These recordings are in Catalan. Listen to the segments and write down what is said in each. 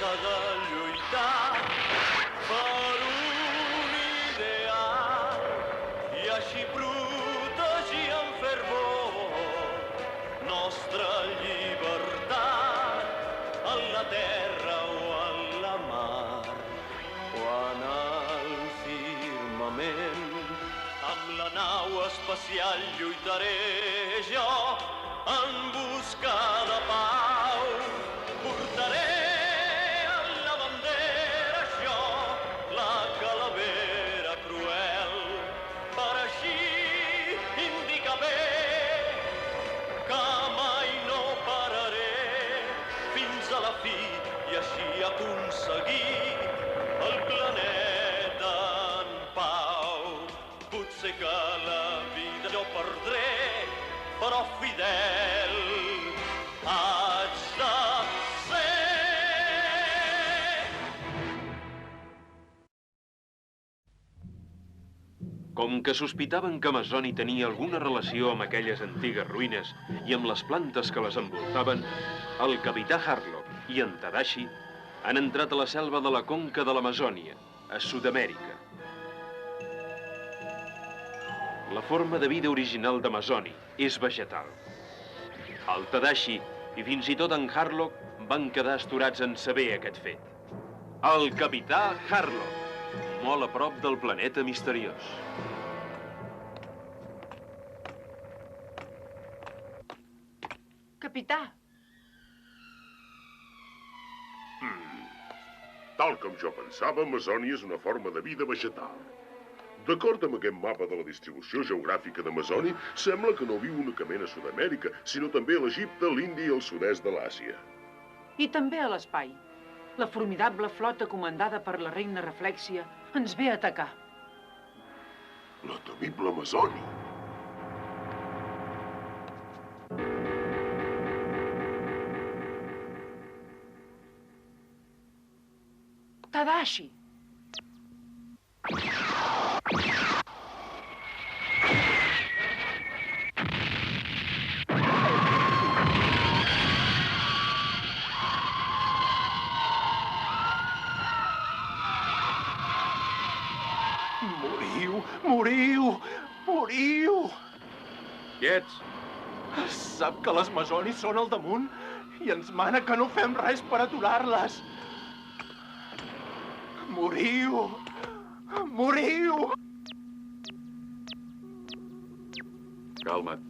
s'ha de lluitar per un ideal i així protegir amb fervor nostra llibertat en la terra o en la mar. Quan al firmament amb la nau espacial lluitaré jo en busca de pau. Portaré en la bandera jo la calavera cruel per així indicar bé que mai no pararé fins a la fi i així aconseguir el planeta en pau. Potser que la vida jo perdré, però fidel haig de ser. Com que sospitaven que Mazoni tenia alguna relació amb aquelles antigues ruïnes i amb les plantes que les envoltaven, el capità Harlock i en Tadashi han entrat a la selva de la conca de l'Amazònia, a Sud-amèrica. La forma de vida original de Mazoni és vegetal. El Tadashi i fins i tot en Harlock van quedar astorats en saber aquest fet. El capità Harlock, molt a prop del planeta misteriós. Capità. Tal com jo pensava, Amazònia és una forma de vida vegetal. D'acord amb aquest mapa de la distribució geogràfica d'Amazònia, sembla que no viu únicament a Sud-amèrica, sinó també a l'Egipte, l'Índia i el sud-est de l'Àsia. I també a l'espai. La formidable flota comandada per la reina Reflèxia ens ve a atacar. La temible Amazònia. Tadashi. Moriu, moriu, moriu! Qui ets? Sap que les masonis són al damunt i ens mana que no fem res per aturar-les. Moriu! Moriu! Calma't.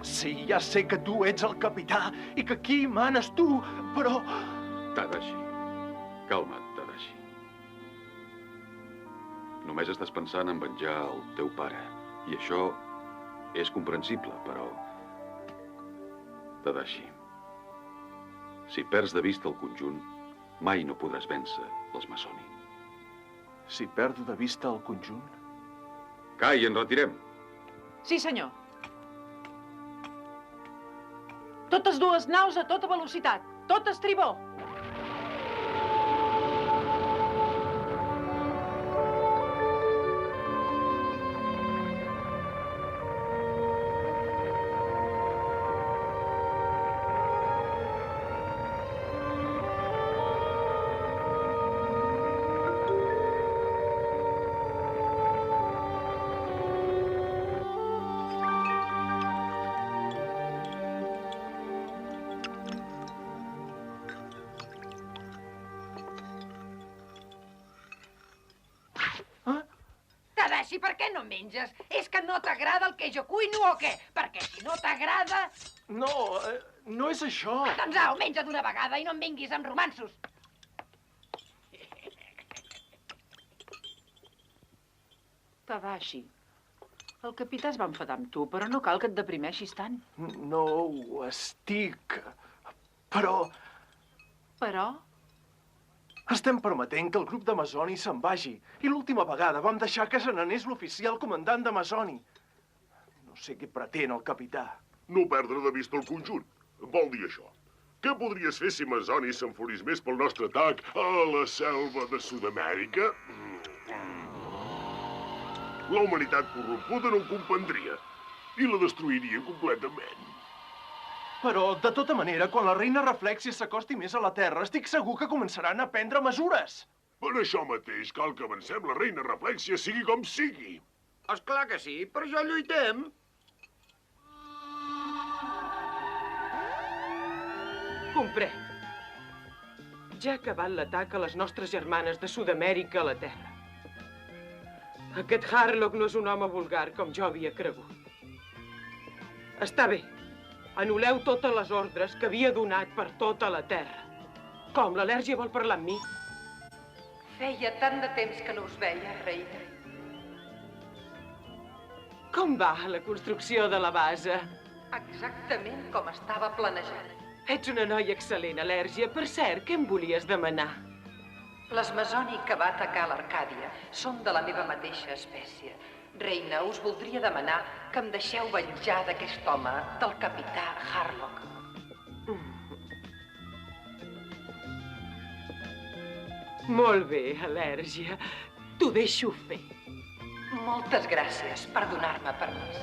Sí, ja sé que tu ets el capità i que aquí manes tu, però... Tadashi, calma't, Tadashi. Només estàs pensant en venjar el teu pare. I això és comprensible, però... Tadashi, si perds de vista el conjunt, mai no podràs vèncer les Mazoni. Si perdo de vista el conjunt... Kai, ens retirem. Sí, senyor. Totes dues naus a tota velocitat. Tot estribó. Tadashi, per què no menges? És que no t'agrada el que jo cuino o què? Perquè si no t'agrada... No, no és això. Doncs au, menja d'una vegada i no em vinguis amb romanços. Tadashi, el capità es va enfadar amb tu, però no cal que et deprimeixis tant. No ho estic... Però... Però? Estem permetent que el grup d'Amazoni se'n vagi. I l'última vegada vam deixar que se n'anés l'oficial comandant d'Amazoni. No sé què pretén el capità. No perdre de vista el conjunt. Vol dir això. Què podries fer si Amazoni s'enfurís més pel nostre atac a la selva de Sud-amèrica? La humanitat corrompuda no ho comprendria i la destruiria completament. Però, de tota manera, quan la reina Reflèxia s'acosti més a la Terra, estic segur que començaran a prendre mesures. Per això mateix cal que avancem la reina Reflèxia sigui com sigui. Esclar que sí, per això lluitem. Comprenc. Ja ha acabat l'atac a les nostres germanes de Sud-amèrica a la Terra. Aquest Harlock no és un home vulgar, com jo havia cregut. Està bé. Anul·leu totes les ordres que havia donat per tota la Terra. Com, l'al·lèrgia vol parlar amb mi? Feia tant de temps que no us veia, reina. Com va la construcció de la base? Exactament com estava planejat. Ets una noia excel·lent, Al·lèrgia. Per cert, què em volies demanar? Les Masoni que va atacar l'Arcàdia són de la meva mateixa espècie. Reina, us voldria demanar que em deixeu venjar d'aquest home, del capità Harlock. Molt bé, Al·lèrgia. T'ho deixo fer. Moltes gràcies per donar-me permís.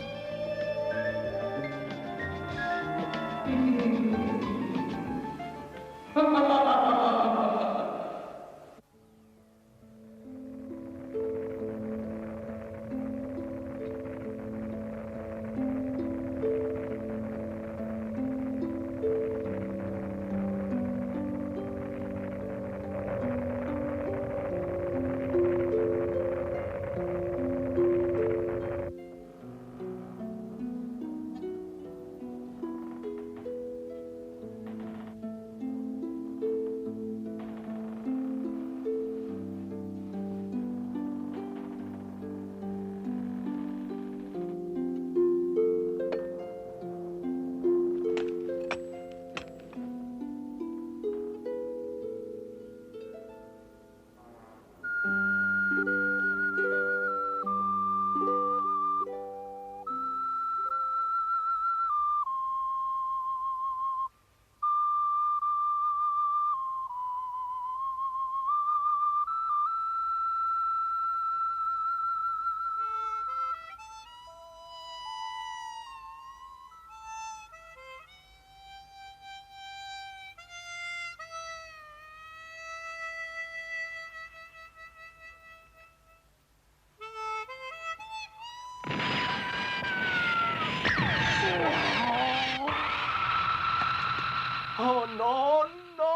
Oh, no, no,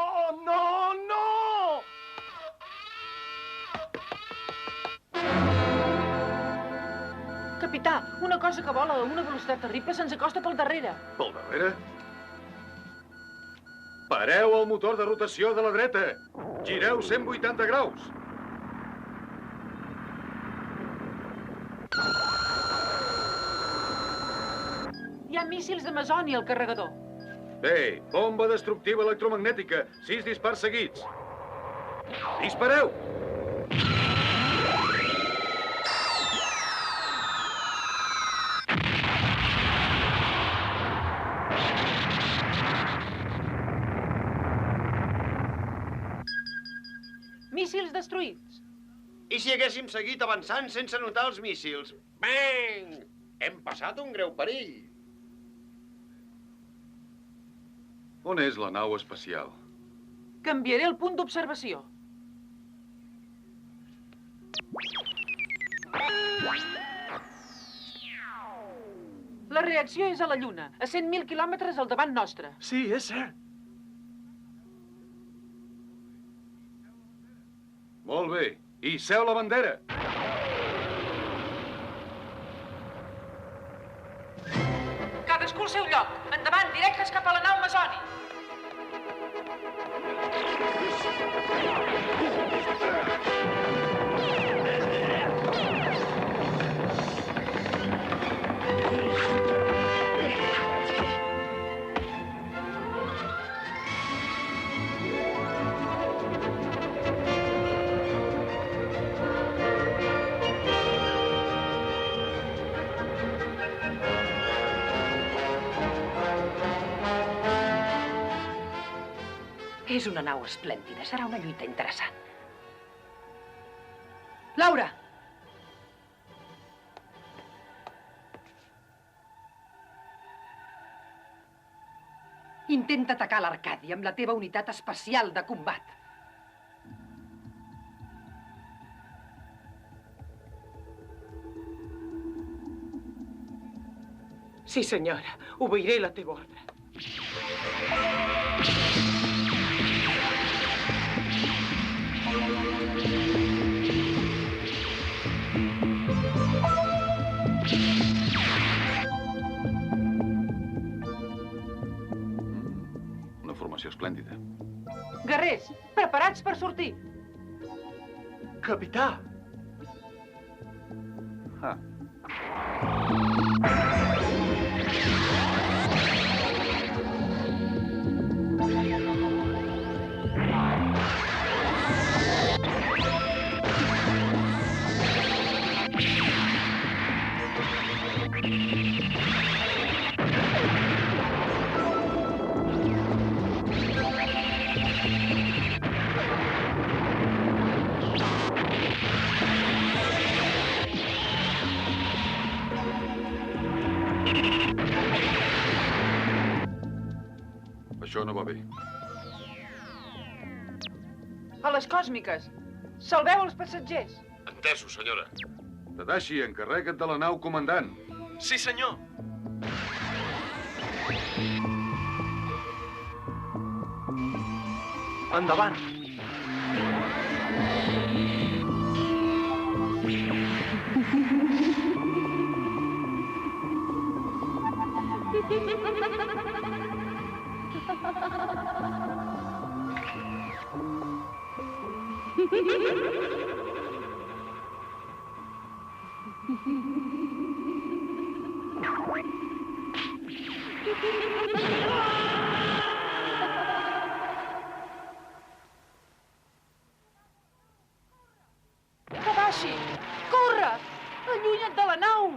no, no! Capità, una cosa que vola a una velocitat terrible se'ns acosta pel darrere. Pel darrere? Pareu el motor de rotació de la dreta. Gireu 180 graus. Hi ha míssils de Masoni al carregador. Bé, bomba destructiva electromagnètica. 6 dispars seguits. Dispareu! Míssils destruïts. I si haguéssim seguit avançant sense notar els míssils? Bang! Hem passat un greu perill. On és la nau espacial? Canviaré el punt d'observació. La reacció és a la Lluna, a 100.000 quilòmetres al davant nostre. Sí, és cert. Molt bé. Hisseu la bandera. Cadascú al seu lloc. Endavant, directes cap a la nau Masoni. És una nau esplèndida. Serà una lluita interessant. Laura! Intenta atacar l'Arcàdia amb la teva unitat especial de combat. Sí, senyora. Obeiré la teva ordre. Una formació esplèndida. Guerrers, preparats per sortir. Capità! Ah. Això no va bé. A les còsmiques. Salveu els passatgers. Entesos, senyora. Tadashi, encarrega't de la nau, comandant. Sí, senyor. Endavant. Tadashi, corre! Allunya't de la nau!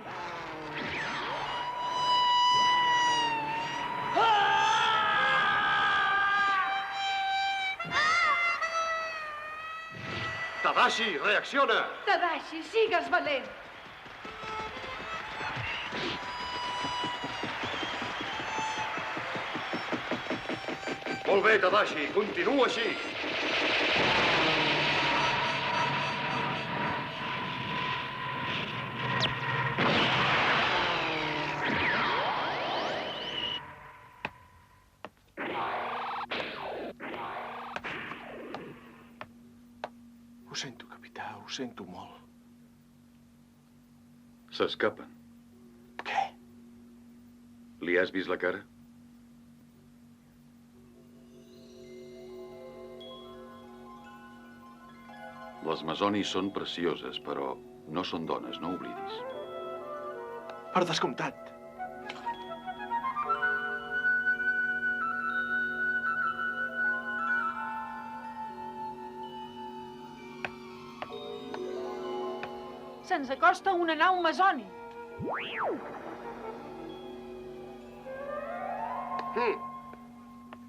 Tadashi, reacciona! Tadashi, sigues valent! Molt bé, Tadashi, continua així. Ho sento, capità, ho sento molt. S'escapen. Què? Li has vist la cara? Les masonis són precioses, però no són dones, no oblidis. Per descomptat. Se'ns acosta una nau masoni.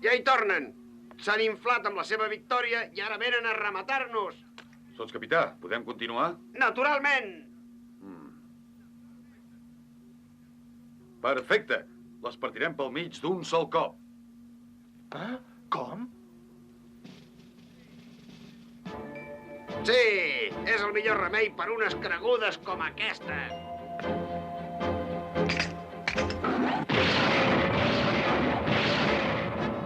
Ja hi tornen. S'han inflat amb la seva victòria i ara venen a rematar-nos. Sots capità, podem continuar? Naturalment! Perfecte. Les partirem pel mig d'un sol cop. Ah? Com? Sí, és el millor remei per unes cregudes com aquesta.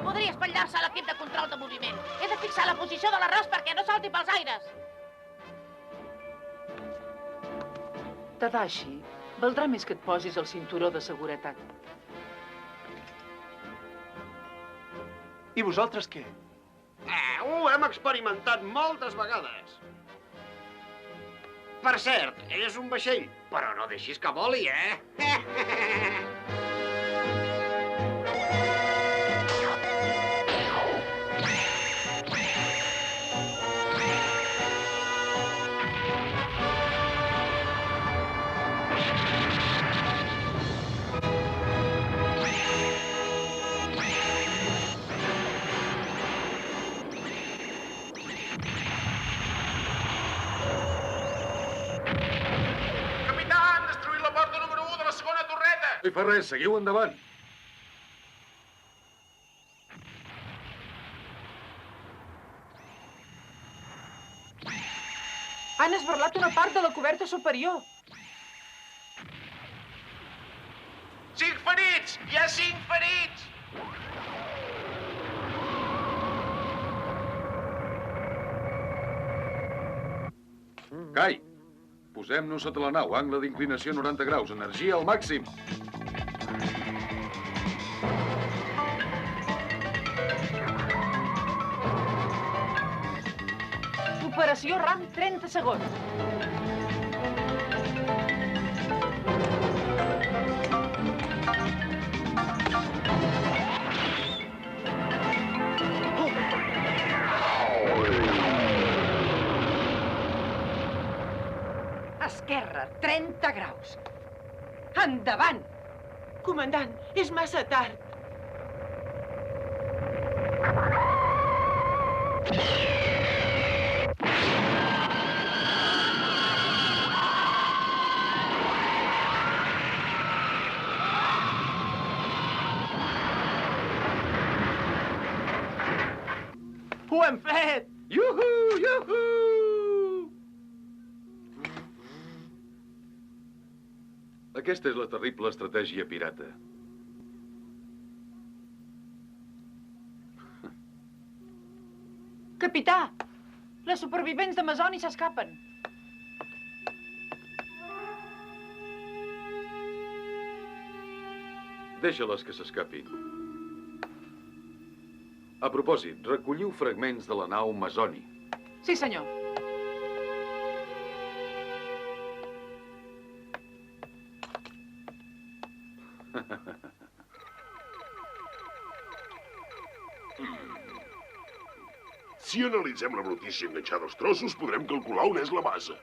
Podria espatllar-se a l'equip de control de moviment. He de fixar la posició de l'arròs perquè no salti pels aires. Tadashi, valdrà més que et posis el cinturó de seguretat. I vosaltres què? Ho hem experimentat moltes vegades. Per cert, ell és un vaixell, però no deixis que voli, No hi fa res, seguiu endavant. Han esberlat una part de la coberta superior. 5 ferits! Hi ha 5 ferits! Kai, posem-nos sota la nau, angle d'inclinació 90 graus, energia al màxim. Operació RAM, 30 segons. Esquerra, 30 graus. Endavant! Comandant, és massa tard. Ho hem fet! Iuhu! Iuhu! Aquesta és la terrible estratègia pirata. Capità, les supervivents de Masoni s'escapen. Deixa-les que s'escapin. A propòsit, recolliu fragments de la nau Masoni. Sí, senyor. Si analitzem la brutícia enganxada als trossos, podrem calcular on és la base.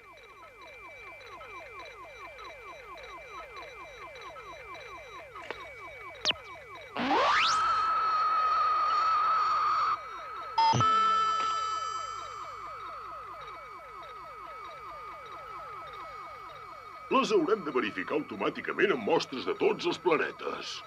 Les haurem de verificar automàticament amb mostres de tots els planetes.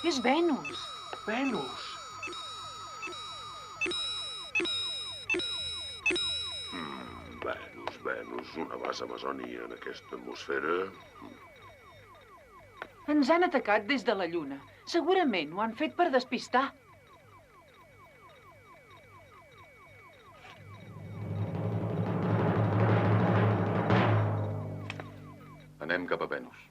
És Venus. Venus. Venus, una base amazònia en aquesta atmosfera. Ens han atacat des de la Lluna. Segurament ho han fet per despistar. Anem cap a Venus.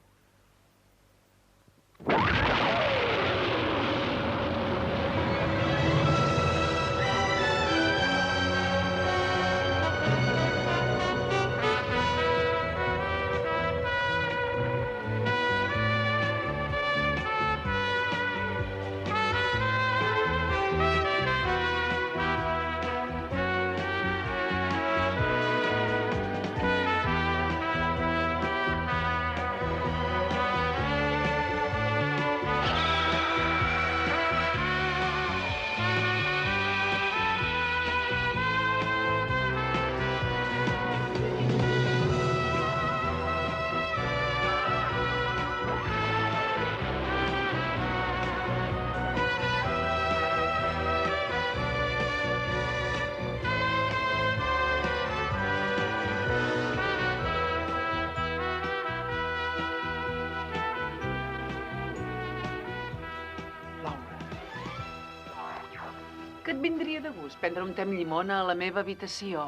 Que et vindria de gust prendre un te amb llimona a la meva habitació?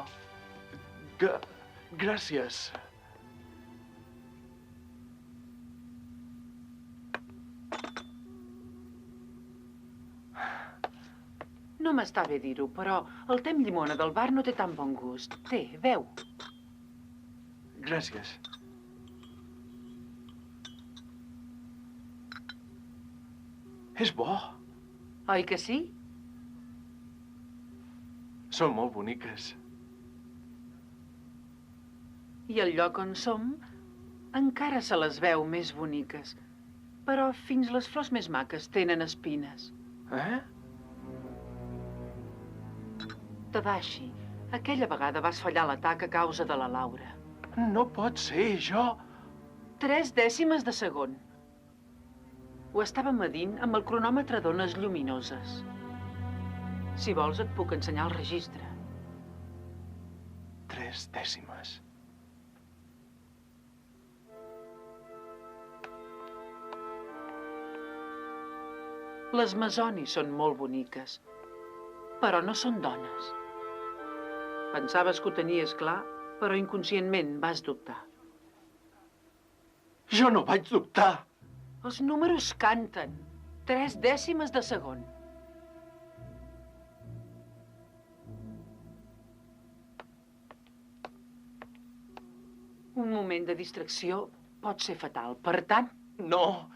Gràcies. No m'està bé dir-ho, però el te amb llimona del bar no té tan bon gust. Té, beu. Gràcies. És bo. Oi que sí? Són molt boniques. I el lloc on som encara se les veu més boniques. Però fins les flors més maques tenen espines. Eh? Tadashi, aquella vegada vas fallar l'atac a causa de la Laura. No pot ser, jo... 3 dècimes de segon. Ho estava medint amb el cronòmetre d'ones lluminoses. Si vols, et puc ensenyar el registre. 3 dècimes. Les masonis són molt boniques, però no són dones. Pensaves que ho tenies clar, però inconscientment vas dubtar. Jo no vaig dubtar. Els números canten. 3 dècimes de segon. Un moment de distracció pot ser fatal. Per tant... No.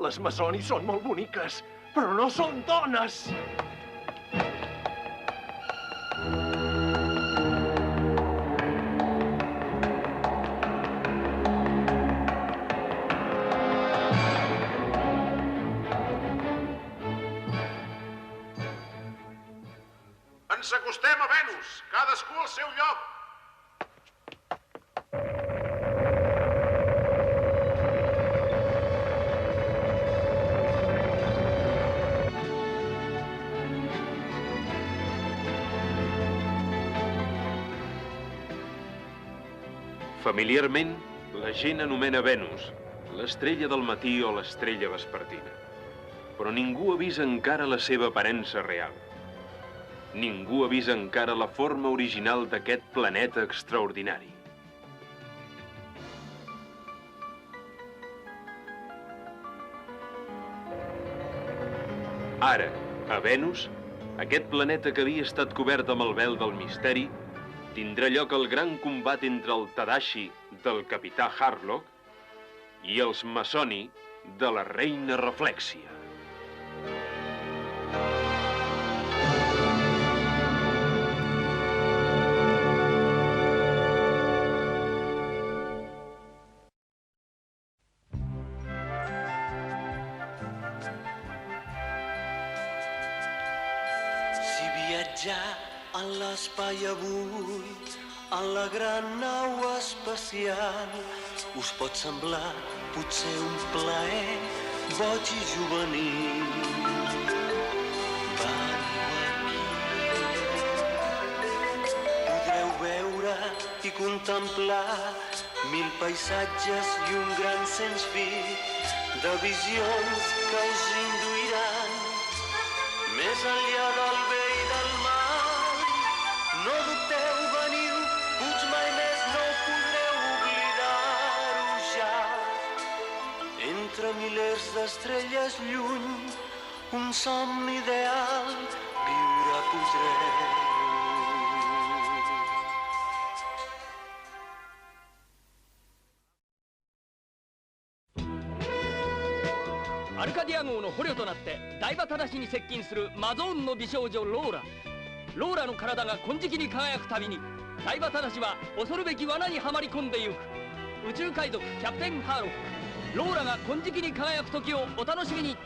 Les masonis són molt boniques, però no són dones! Ens acostem a Venus, cadascú al seu lloc. Familiarment, la gent anomena Venus l'estrella del matí o l'estrella vespertina. Però ningú ha vist encara la seva aparença real. Ningú ha vist encara la forma original d'aquest planeta extraordinari. Ara, a Venus, aquest planeta que havia estat cobert amb el vel del misteri, tindrà lloc el gran combat entre el Tadashi del capità Harlock i els Masoni de la reina Reflèxia. Si viatjar en l'espai avui, en la gran nau espacial, us pot semblar potser un plaer boig i juvenil. Veniu aquí. Podreu veure i contemplar 1000 paisatges i un gran sens fi de visions que us induiran més enllà del bé i del mal. No dubteu, veniu, puig mai més no podreu oblidar-ho ja. Entre milers d'estrelles lluny, un somni ideal viure podreu.アルカディア号の捕虜となって台場正に接近するマゾーンの美少女ローラ。ローラの体が金色に輝くたびに台場正は恐るべき罠にはまり込んでゆく。宇宙海賊キャプテンハーロック、ローラが金色に輝く時をお楽しみに。